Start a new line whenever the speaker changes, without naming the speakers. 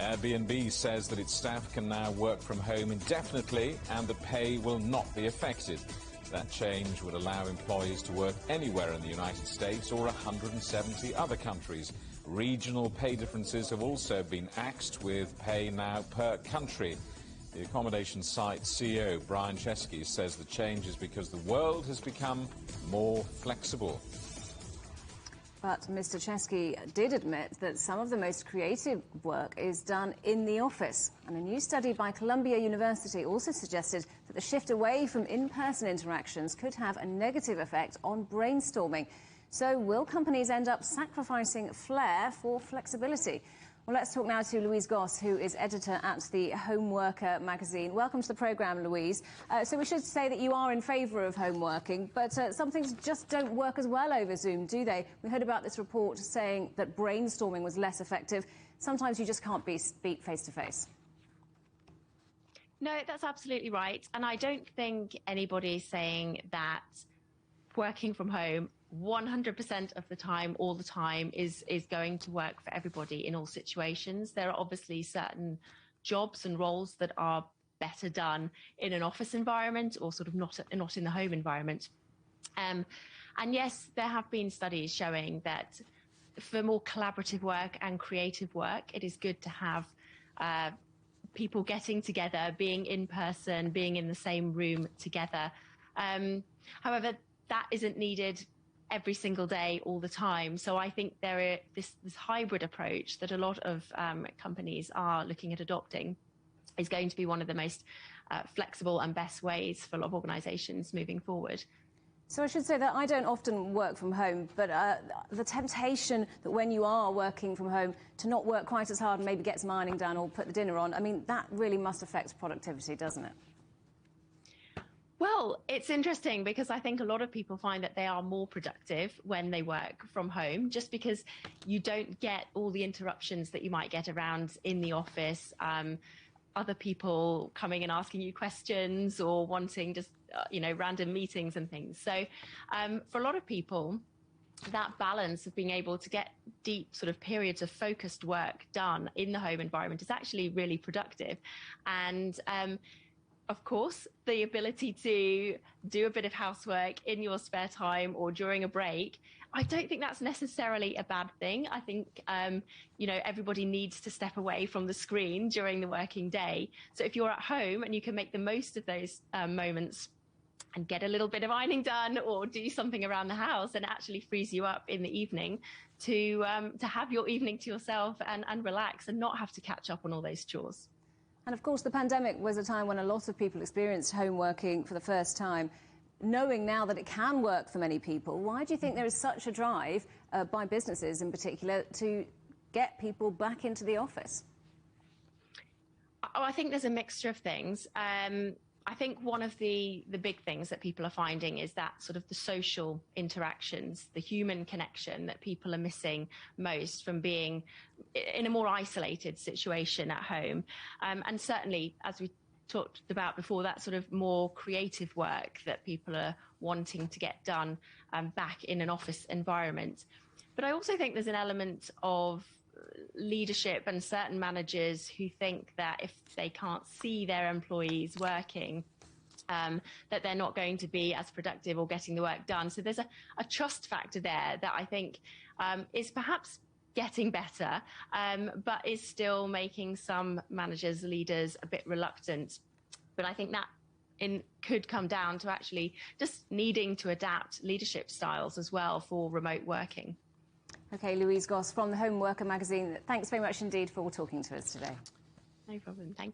Airbnb says that its staff can now work from home indefinitely and the pay will not be affected. That change would allow employees to work anywhere in the United States or 170 other countries. Regional pay differences have also been axed, with pay now per country. The accommodation site CEO Brian Chesky says the change is because the world has become more flexible.
But Mr. Chesky did admit that some of the most creative work is done in the office. And a new study by Columbia University also suggested that the shift away from in-person interactions could have a negative effect on brainstorming. So will companies end up sacrificing flair for flexibility? Well, let's talk now to Louise Goss, who is editor at the Home Worker magazine. Welcome to the programme, Louise. So we should say that you are in favour of home working, but some things just don't work as well over Zoom, do they? We heard about this report saying that brainstorming was less effective. Sometimes you just can't speak face-to-face.
No, that's absolutely right. And I don't think anybody's saying that working from home 100% of the time, all the time, is going to work for everybody in all situations. There are obviously certain jobs and roles that are better done in an office environment or sort of not in the home environment. And yes, there have been studies showing that for more collaborative work and creative work, it is good to have people getting together, being in person, being in the same room together. However, that isn't needed every single day, all the time. So I think this hybrid approach that a lot of companies are looking at adopting is going to be one of the most flexible and best ways for a lot of organisations moving forward.
So I should say that I don't often work from home, but the temptation that when you are working from home to not work quite as hard and maybe get some ironing done or put the dinner on, I mean, that really must affect productivity, doesn't it?
Well, it's interesting because I think a lot of people find that they are more productive when they work from home, just because you don't get all the interruptions that you might get around in the office, other people coming and asking you questions or wanting just, random meetings and things. So for a lot of people, that balance of being able to get deep sort of periods of focused work done in the home environment is actually really productive. And of course, the ability to do a bit of housework in your spare time or during a break, I don't think that's necessarily a bad thing. I think, everybody needs to step away from the screen during the working day. So if you're at home and you can make the most of those moments and get a little bit of ironing done or do something around the house, and actually frees you up in the evening to have your evening to yourself and relax and not have to catch up on all those chores.
And of course, the pandemic was a time when a lot of people experienced home working for the first time. Knowing now that it can work for many people, why do you think there is such a drive by businesses in particular to get people back into the office?
Oh, I think there's a mixture of things. I think one of the big things that people are finding is that sort of the social interactions, the human connection that people are missing most from being in a more isolated situation at home. And certainly, as we talked about before, that sort of more creative work that people are wanting to get done back in an office environment. But I also think there's an element of leadership and certain managers who think that if they can't see their employees working, that they're not going to be as productive or getting the work done. So there's a trust factor there that I think is perhaps getting better, but is still making some managers, leaders a bit reluctant. But I think that could come down to actually just needing to adapt leadership styles as well for remote working.
OK, Louise Goss from the Home Worker magazine, thanks very much indeed for talking to us today.
No problem. Thank you.